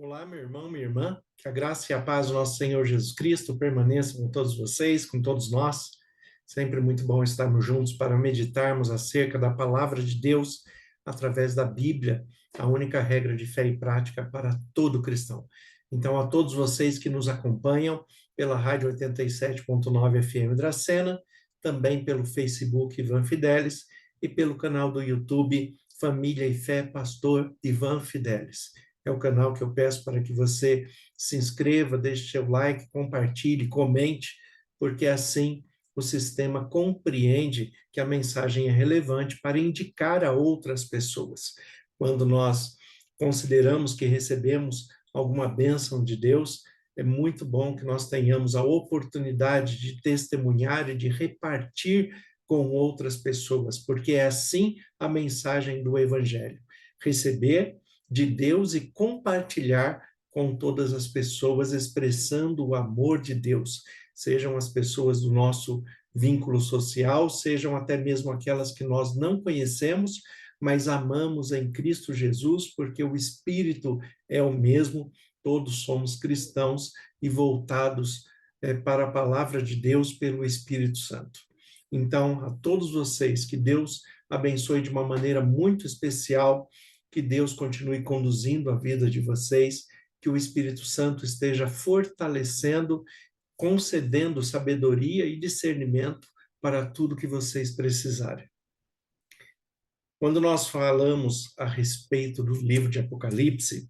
Olá, meu irmão, minha irmã, que a graça e a paz do nosso Senhor Jesus Cristo permaneçam com todos vocês, com todos nós. Sempre muito bom estarmos juntos para meditarmos acerca da palavra de Deus através da Bíblia, a única regra de fé e prática para todo cristão. Então, a todos vocês que nos acompanham pela Rádio 87.9 FM Dracena, também pelo Facebook Ivan Fidelis e pelo canal do YouTube Família e Fé Pastor Ivan Fidelis. É o canal que eu peço para que você se inscreva, deixe seu like, compartilhe, comente, porque assim o sistema compreende que a mensagem é relevante para indicar a outras pessoas. Quando nós consideramos que recebemos alguma bênção de Deus, é muito bom que nós tenhamos a oportunidade de testemunhar e de repartir com outras pessoas, porque é assim a mensagem do Evangelho. Receber de Deus e compartilhar com todas as pessoas, expressando o amor de Deus, sejam as pessoas do nosso vínculo social, sejam até mesmo aquelas que nós não conhecemos, mas amamos em Cristo Jesus, porque o Espírito é o mesmo, todos somos cristãos e voltados para a palavra de Deus pelo Espírito Santo. Então, a todos vocês, que Deus abençoe de uma maneira muito especial, que Deus continue conduzindo a vida de vocês, que o Espírito Santo esteja fortalecendo, concedendo sabedoria e discernimento para tudo que vocês precisarem. Quando nós falamos a respeito do livro de Apocalipse,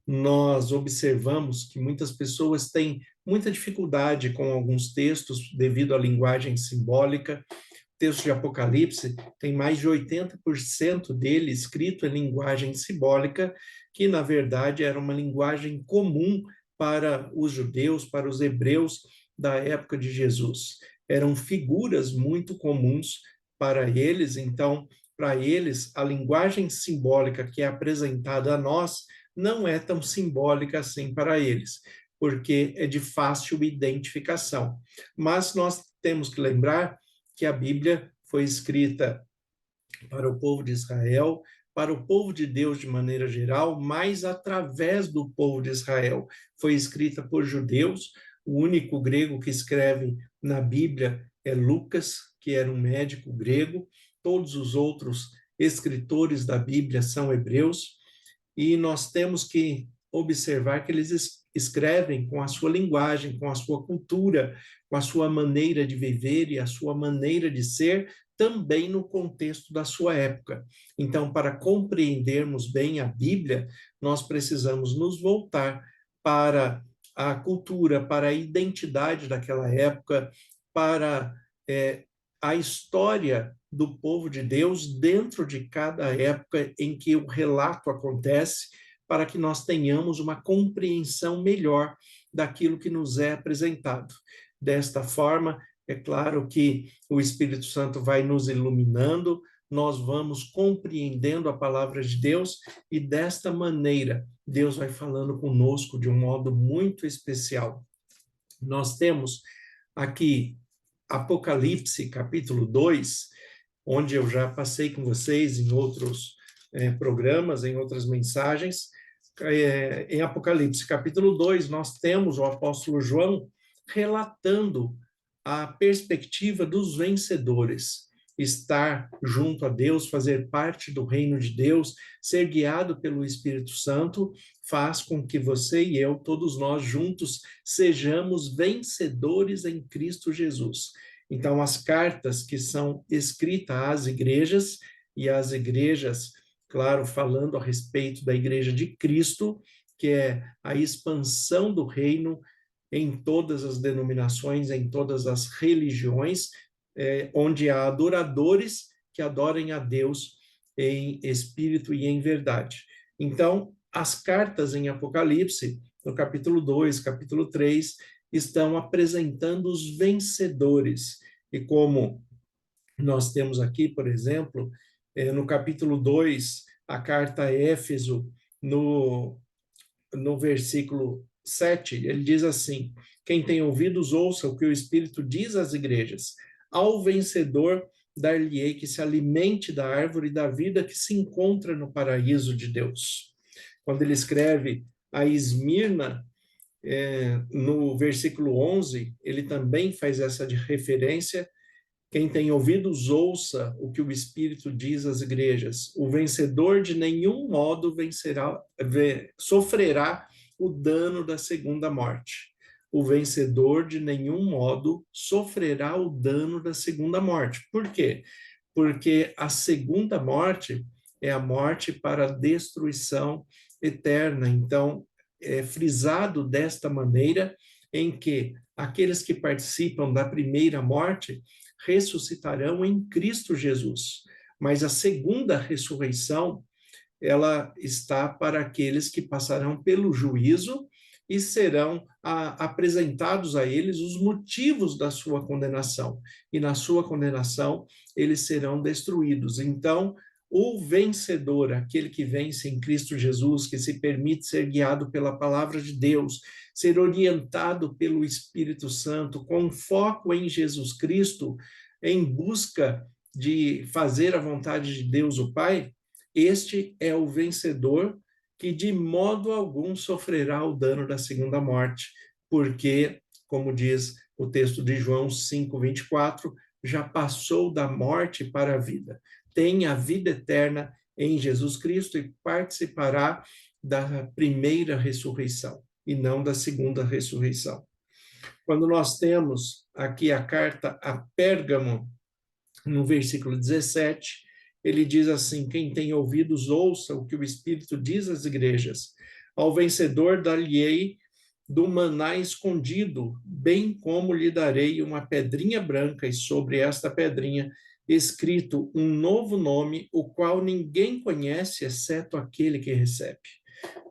nós observamos que muitas pessoas têm muita dificuldade com alguns textos devido à linguagem simbólica. O texto de Apocalipse tem mais de 80% dele escrito em linguagem simbólica, que na verdade era uma linguagem comum para os judeus, para os hebreus da época de Jesus. Eram figuras muito comuns para eles, então, para eles, a linguagem simbólica que é apresentada a nós não é tão simbólica assim para eles, porque é de fácil identificação. Mas nós temos que lembrar que a Bíblia foi escrita para o povo de Israel, para o povo de Deus de maneira geral, mas através do povo de Israel. Foi escrita por judeus, o único grego que escreve na Bíblia é Lucas, que era um médico grego, todos os outros escritores da Bíblia são hebreus, e nós temos que observar que eles escrevem com a sua linguagem, com a sua cultura, com a sua maneira de viver e a sua maneira de ser, também no contexto da sua época. Então, para compreendermos bem a Bíblia, nós precisamos nos voltar para a cultura, para a identidade daquela época, para a história do povo de Deus dentro de cada época em que o relato acontece, para que nós tenhamos uma compreensão melhor daquilo que nos é apresentado. Desta forma, é claro que o Espírito Santo vai nos iluminando, nós vamos compreendendo a palavra de Deus e desta maneira Deus vai falando conosco de um modo muito especial. Nós temos aqui Apocalipse, capítulo 2, onde eu já passei com vocês em outros programas, em outras mensagens. Em Apocalipse, capítulo 2, nós temos o apóstolo João relatando a perspectiva dos vencedores, estar junto a Deus, fazer parte do reino de Deus, ser guiado pelo Espírito Santo, faz com que você e eu, todos nós juntos, sejamos vencedores em Cristo Jesus. Então, as cartas que são escritas às igrejas, e as igrejas, claro, falando a respeito da igreja de Cristo, que é a expansão do reino em todas as denominações, em todas as religiões, onde há adoradores que adorem a Deus em espírito e em verdade. Então, as cartas em Apocalipse, no capítulo 2, capítulo 3, estão apresentando os vencedores. E como nós temos aqui, por exemplo, no capítulo 2, a carta a Éfeso, no versículo 7, ele diz assim: quem tem ouvidos, ouça o que o Espírito diz às igrejas. Ao vencedor, dar-lhe-ei que se alimente da árvore da vida que se encontra no paraíso de Deus. Quando ele escreve a Esmirna, no versículo 11, ele também faz essa de referência. Quem tem ouvidos, ouça o que o Espírito diz às igrejas. O vencedor de nenhum modo sofrerá o dano da segunda morte. O vencedor de nenhum modo sofrerá o dano da segunda morte. Por quê? Porque a segunda morte é a morte para a destruição eterna. Então, é frisado desta maneira em que aqueles que participam da primeira morte ressuscitarão em Cristo Jesus. Mas a segunda ressurreição, ela está para aqueles que passarão pelo juízo e serão apresentados a eles os motivos da sua condenação. E na sua condenação, eles serão destruídos. Então, o vencedor, aquele que vence em Cristo Jesus, que se permite ser guiado pela palavra de Deus, ser orientado pelo Espírito Santo, com foco em Jesus Cristo, em busca de fazer a vontade de Deus, o Pai, este é o vencedor que de modo algum sofrerá o dano da segunda morte, porque, como diz o texto de João 5:24, já passou da morte para a vida. Tem a vida eterna em Jesus Cristo e participará da primeira ressurreição e não da segunda ressurreição. Quando nós temos aqui a carta a Pérgamo, no versículo 17, ele diz assim: quem tem ouvidos, ouça o que o Espírito diz às igrejas. Ao vencedor dar-lhe-ei do maná escondido, bem como lhe darei uma pedrinha branca, e sobre esta pedrinha escrito um novo nome, o qual ninguém conhece, exceto aquele que recebe.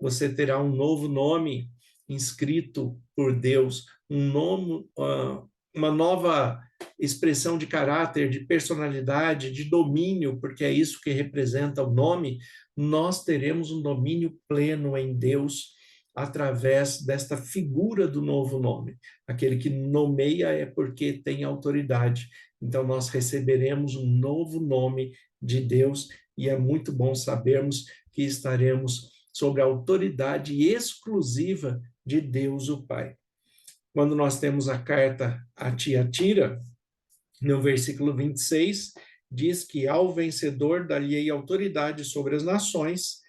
Você terá um novo nome inscrito por Deus, um nome, uma nova expressão de caráter, de personalidade, de domínio, porque é isso que representa o nome. Nós teremos um domínio pleno em Deus através desta figura do novo nome. Aquele que nomeia é porque tem autoridade. Então, nós receberemos um novo nome de Deus e é muito bom sabermos que estaremos sob a autoridade exclusiva de Deus, o Pai. Quando nós temos a carta a Tiatira, no versículo 26, diz que ao vencedor dar-lhe autoridade sobre as nações,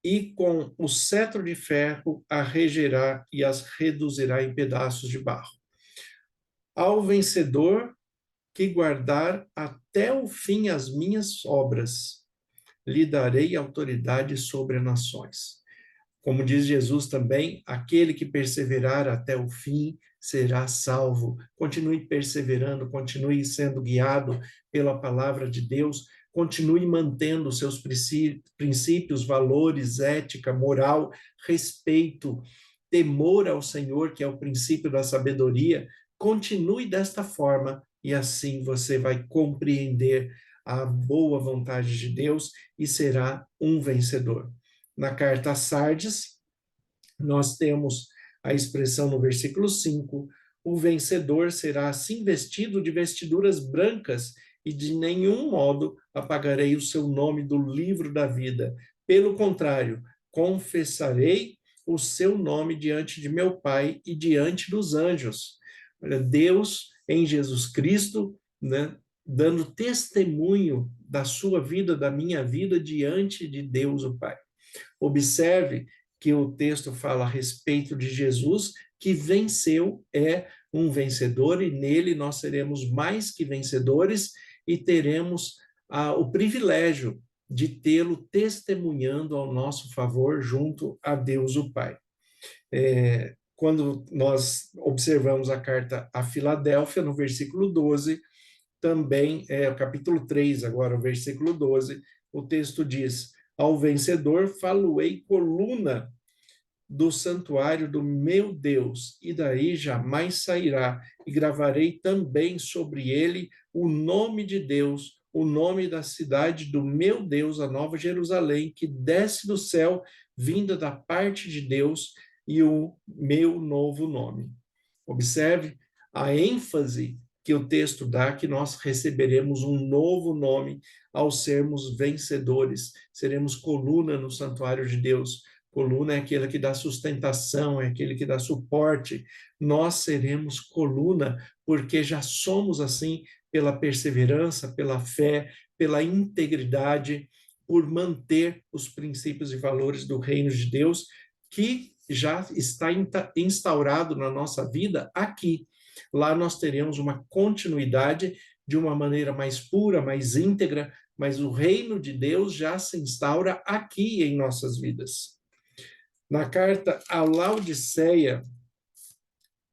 e com o cetro de ferro a regerá e as reduzirá em pedaços de barro. Ao vencedor que guardar até o fim as minhas obras, lhe darei autoridade sobre as nações. Como diz Jesus também, aquele que perseverar até o fim será salvo. Continue perseverando, continue sendo guiado pela palavra de Deus, continue mantendo seus princípios, valores, ética, moral, respeito, temor ao Senhor, que é o princípio da sabedoria. Continue desta forma e assim você vai compreender a boa vontade de Deus e será um vencedor. Na carta a Sardes, nós temos a expressão no versículo 5, o vencedor será assim vestido de vestiduras brancas e de nenhum modo apagarei o seu nome do livro da vida. Pelo contrário, confessarei o seu nome diante de meu Pai e diante dos anjos. Olha, Deus em Jesus Cristo, né, dando testemunho da sua vida, da minha vida, diante de Deus o Pai. Observe que o texto fala a respeito de Jesus, que venceu, é um vencedor, e nele nós seremos mais que vencedores e teremos o privilégio de tê-lo testemunhando ao nosso favor junto a Deus o Pai. Quando nós observamos a carta a Filadélfia, no versículo 12, também, o capítulo 3, agora, o versículo 12, o texto diz: ao vencedor falo-ei coluna do santuário do meu Deus, e daí jamais sairá, e gravarei também sobre ele o nome de Deus, o nome da cidade do meu Deus, a Nova Jerusalém, que desce do céu, vinda da parte de Deus, e o meu novo nome. Observe a ênfase que o texto dá, que nós receberemos um novo nome ao sermos vencedores, seremos coluna no santuário de Deus, Coluna é aquele que dá sustentação, é aquele que dá suporte. Nós seremos coluna, porque já somos assim pela perseverança, pela fé, pela integridade, por manter os princípios e valores do reino de Deus, que já está instaurado na nossa vida aqui. Lá nós teremos uma continuidade de uma maneira mais pura, mais íntegra, mas o reino de Deus já se instaura aqui em nossas vidas. Na carta a Laodiceia,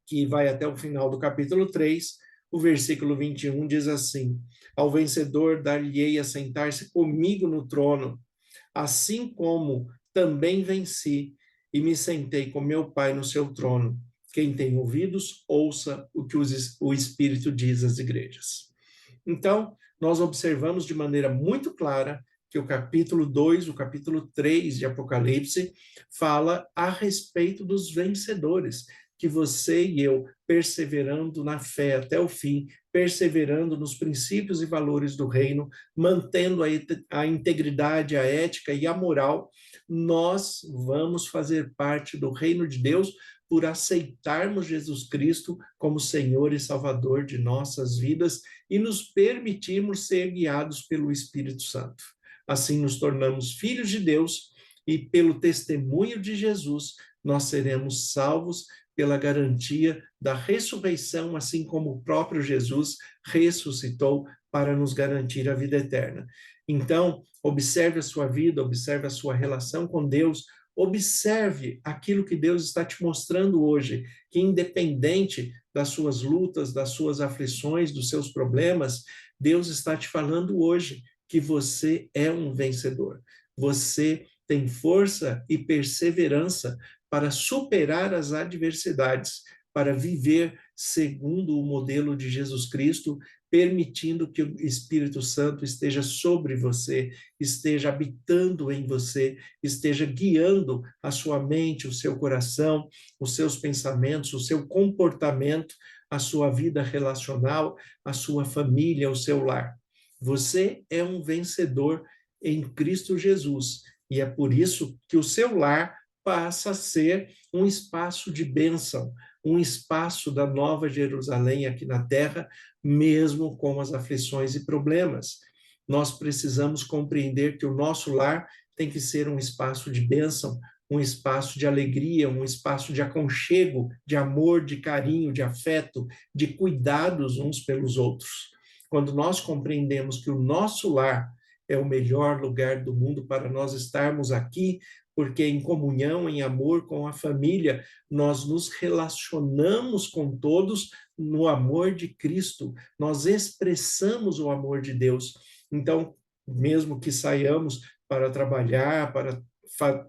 que vai até o final do capítulo 3, o versículo 21 diz assim: Ao vencedor dar-lhe-ei a sentar-se comigo no trono, assim como também venci e me sentei com meu Pai no seu trono. Quem tem ouvidos, ouça o que o Espírito diz às igrejas. Então, nós observamos de maneira muito clara que o capítulo 2, o capítulo 3 de Apocalipse, fala a respeito dos vencedores, que você e eu, perseverando na fé até o fim, perseverando nos princípios e valores do reino, mantendo a integridade, a ética e a moral, nós vamos fazer parte do reino de Deus por aceitarmos Jesus Cristo como Senhor e Salvador de nossas vidas e nos permitirmos ser guiados pelo Espírito Santo. Assim nos tornamos filhos de Deus e pelo testemunho de Jesus nós seremos salvos pela garantia da ressurreição, assim como o próprio Jesus ressuscitou para nos garantir a vida eterna. Então, observe a sua vida, observe a sua relação com Deus, observe aquilo que Deus está te mostrando hoje, que independente das suas lutas, das suas aflições, dos seus problemas, Deus está te falando hoje que você é um vencedor. Você tem força e perseverança para superar as adversidades, para viver segundo o modelo de Jesus Cristo, permitindo que o Espírito Santo esteja sobre você, esteja habitando em você, esteja guiando a sua mente, o seu coração, os seus pensamentos, o seu comportamento, a sua vida relacional, a sua família, o seu lar. Você é um vencedor em Cristo Jesus, e é por isso que o seu lar passa a ser um espaço de bênção, um espaço da Nova Jerusalém aqui na Terra, mesmo com as aflições e problemas. Nós precisamos compreender que o nosso lar tem que ser um espaço de bênção, um espaço de alegria, um espaço de aconchego, de amor, de carinho, de afeto, de cuidados uns pelos outros. Quando nós compreendemos que o nosso lar é o melhor lugar do mundo para nós estarmos aqui, porque em comunhão, em amor com a família, nós nos relacionamos com todos no amor de Cristo, nós expressamos o amor de Deus. Então, mesmo que saiamos para trabalhar, para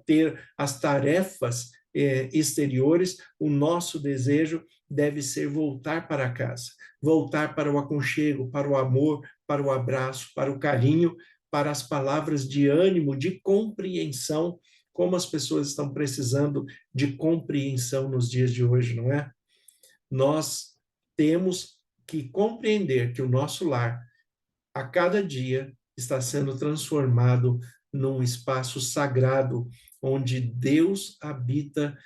ter as tarefas exteriores, o nosso desejo deve ser voltar para casa, voltar para o aconchego, para o amor, para o abraço, para o carinho, para as palavras de ânimo, de compreensão, como as pessoas estão precisando de compreensão nos dias de hoje, não é? Nós temos que compreender que o nosso lar, a cada dia, está sendo transformado num espaço sagrado, onde Deus habita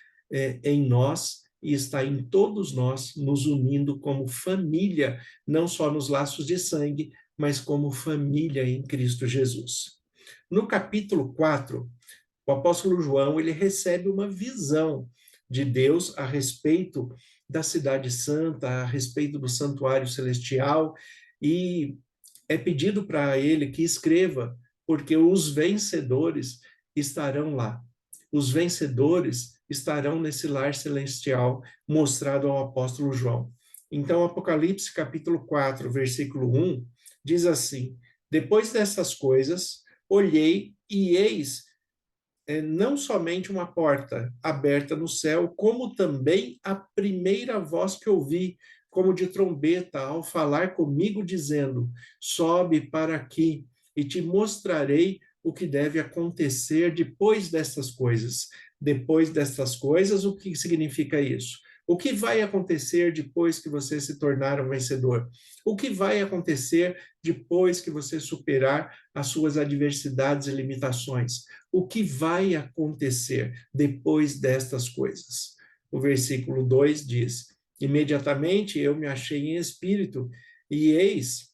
em nós e está em todos nós, nos unindo como família, não só nos laços de sangue, mas como família em Cristo Jesus. No capítulo 4, o apóstolo João, ele recebe uma visão de Deus a respeito da cidade santa, a respeito do santuário celestial, e é pedido para ele que escreva, porque os vencedores estarão lá. Os vencedores estarão nesse lar celestial mostrado ao apóstolo João. Então, Apocalipse capítulo 4, versículo 1, diz assim: Depois dessas coisas, olhei e eis não somente uma porta aberta no céu, como também a primeira voz que ouvi, como de trombeta, ao falar comigo, dizendo: Sobe para aqui e te mostrarei o que deve acontecer depois destas coisas. Depois destas coisas, o que significa isso? O que vai acontecer depois que você se tornar um vencedor? O que vai acontecer depois que você superar as suas adversidades e limitações? O que vai acontecer depois destas coisas? O versículo 2 diz: imediatamente eu me achei em espírito, e eis,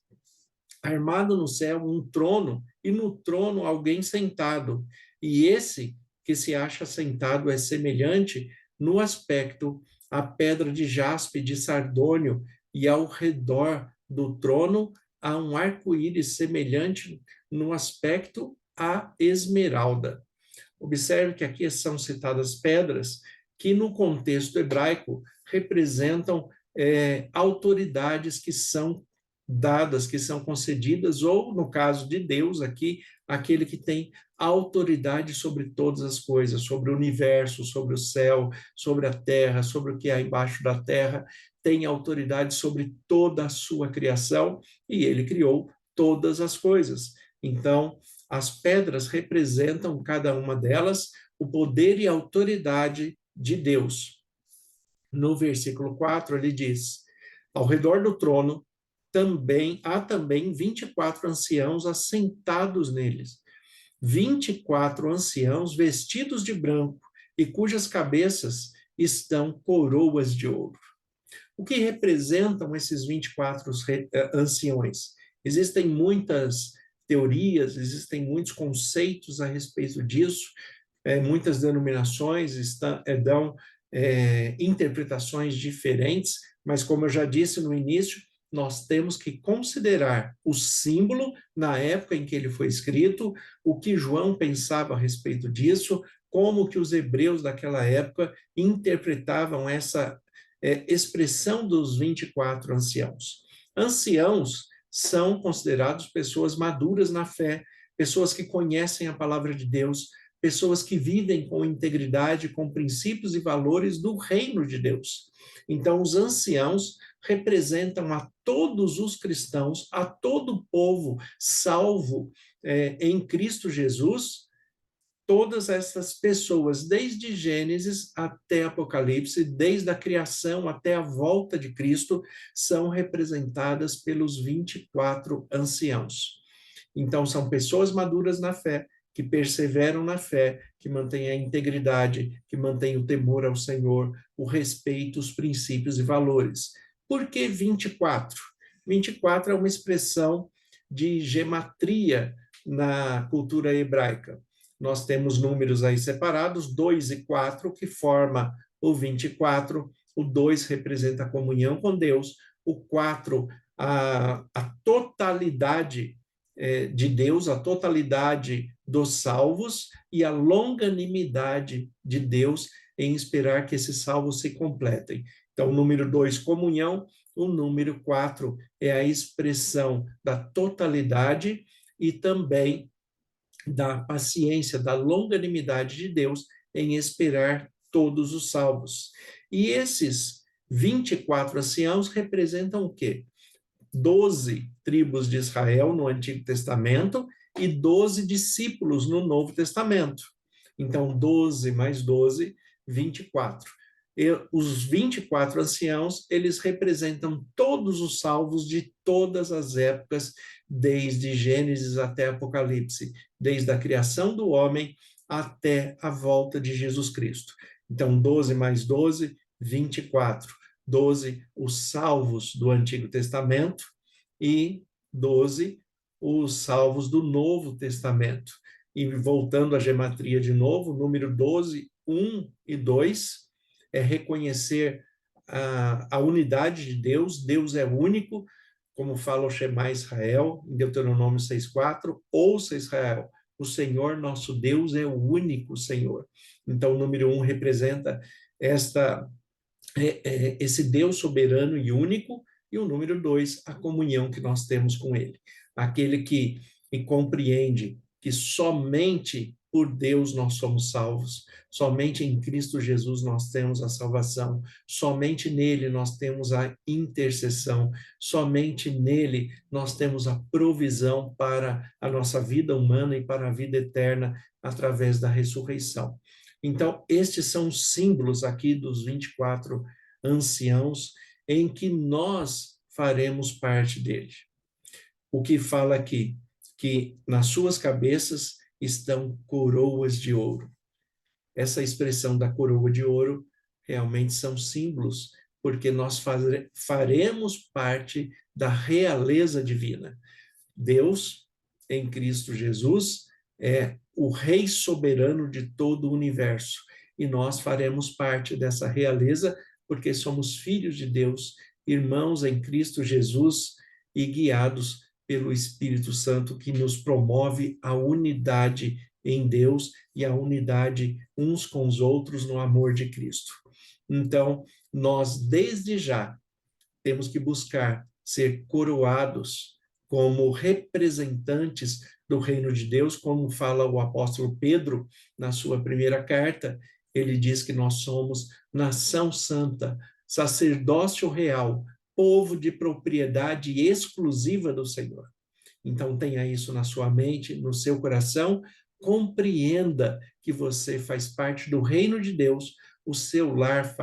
armado no céu, um trono, e no trono alguém sentado. E esse que se acha sentado é semelhante no aspecto à pedra de jaspe de sardônio, e ao redor do trono há um arco-íris semelhante no aspecto à esmeralda. Observe que aqui são citadas pedras que, no contexto hebraico, representam autoridades que são dadas, que são concedidas, ou, no caso de Deus aqui, aquele que tem autoridade sobre todas as coisas, sobre o universo, sobre o céu, sobre a terra, sobre o que há embaixo da terra, tem autoridade sobre toda a sua criação, e ele criou todas as coisas. Então, as pedras representam, cada uma delas, o poder e a autoridade de Deus. No versículo 4, ele diz: ao redor do trono há também 24 anciãos assentados neles. 24 anciãos vestidos de branco e cujas cabeças estão coroas de ouro. O que representam esses 24 anciões? Existem muitas teorias, existem muitos conceitos a respeito disso, muitas denominações dão interpretações diferentes, mas como eu já disse no início, nós temos que considerar o símbolo na época em que ele foi escrito, o que João pensava a respeito disso, como que os hebreus daquela época interpretavam essa expressão dos 24 anciãos. Anciãos são considerados pessoas maduras na fé, pessoas que conhecem a palavra de Deus, pessoas que vivem com integridade, com princípios e valores do reino de Deus. Então, os anciãos representam a todos os cristãos, a todo o povo salvo em Cristo Jesus. Todas essas pessoas, desde Gênesis até Apocalipse, desde a criação até a volta de Cristo, são representadas pelos 24 anciãos. Então, são pessoas maduras na fé, que perseveram na fé, que mantêm a integridade, que mantêm o temor ao Senhor, o respeito, os princípios e valores. Por que 24? 24 é uma expressão de gematria na cultura hebraica. Nós temos números aí separados, 2 e 4, que forma o 24. O 2 representa a comunhão com Deus, o 4, a totalidade de Deus, a totalidade dos salvos e a longanimidade de Deus em esperar que esses salvos se completem. Então, o número 2, comunhão, o número 4 é a expressão da totalidade e também da paciência, da longanimidade de Deus em esperar todos os salvos. E esses 24 anciãos representam o quê? 12 tribos de Israel no Antigo Testamento e 12 discípulos no Novo Testamento. Então, 12 mais 12, 24. E os 24 anciãos, eles representam todos os salvos de todas as épocas, desde Gênesis até Apocalipse, desde a criação do homem até a volta de Jesus Cristo. Então, 12 mais 12, 24. 12, os salvos do Antigo Testamento, e 12, os salvos do Novo Testamento. E voltando à gematria de novo, número 12, 1 e 2, é reconhecer a unidade de Deus. Deus é único, como fala o Shema Israel, em Deuteronômio 6,4, ouça Israel, o Senhor nosso Deus é o único Senhor. Então, o número 1 representa esse Deus soberano e único, e o número 2, a comunhão que nós temos com ele. Aquele que compreende que somente por Deus nós somos salvos, somente em Cristo Jesus nós temos a salvação, somente nele nós temos a intercessão, somente nele nós temos a provisão para a nossa vida humana e para a vida eterna através da ressurreição. Então, estes são os símbolos aqui dos 24 anciãos, em que nós faremos parte dele. O que fala aqui? Que nas suas cabeças estão coroas de ouro. Essa expressão da coroa de ouro realmente são símbolos, porque nós faremos parte da realeza divina. Deus, em Cristo Jesus, é o Rei soberano de todo o universo. E nós faremos parte dessa realeza, porque somos filhos de Deus, irmãos em Cristo Jesus e guiados pelo Espírito Santo, que nos promove a unidade em Deus e a unidade uns com os outros no amor de Cristo. Então, nós, desde já, temos que buscar ser coroados como representantes do reino de Deus, como fala o apóstolo Pedro na sua primeira carta. Ele diz que nós somos nação santa, sacerdócio real, povo de propriedade exclusiva do Senhor. Então tenha isso na sua mente, no seu coração, compreenda que você faz parte do reino de Deus, o seu lar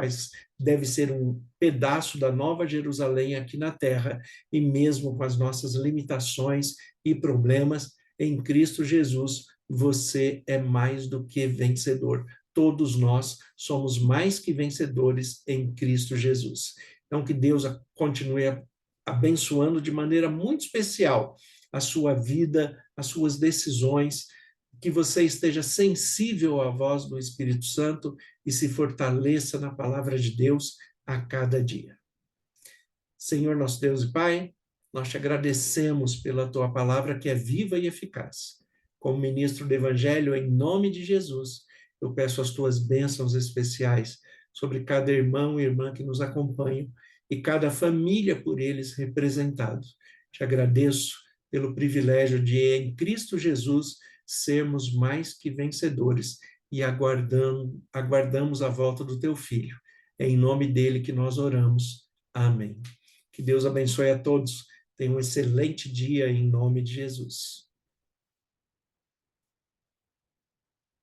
deve ser um pedaço da Nova Jerusalém aqui na terra, e mesmo com as nossas limitações e problemas, em Cristo Jesus, você é mais do que vencedor. Todos nós somos mais que vencedores em Cristo Jesus. Então, que Deus continue abençoando de maneira muito especial a sua vida, as suas decisões, que você esteja sensível à voz do Espírito Santo e se fortaleça na palavra de Deus a cada dia. Senhor, nosso Deus e Pai, nós te agradecemos pela tua palavra que é viva e eficaz. Como ministro do Evangelho, em nome de Jesus, eu peço as tuas bênçãos especiais sobre cada irmão e irmã que nos acompanham e cada família por eles representado. Te agradeço pelo privilégio de, em Cristo Jesus, sermos mais que vencedores e aguardamos a volta do teu Filho. É em nome dele que nós oramos. Amém. Que Deus abençoe a todos. Tenham um excelente dia em nome de Jesus.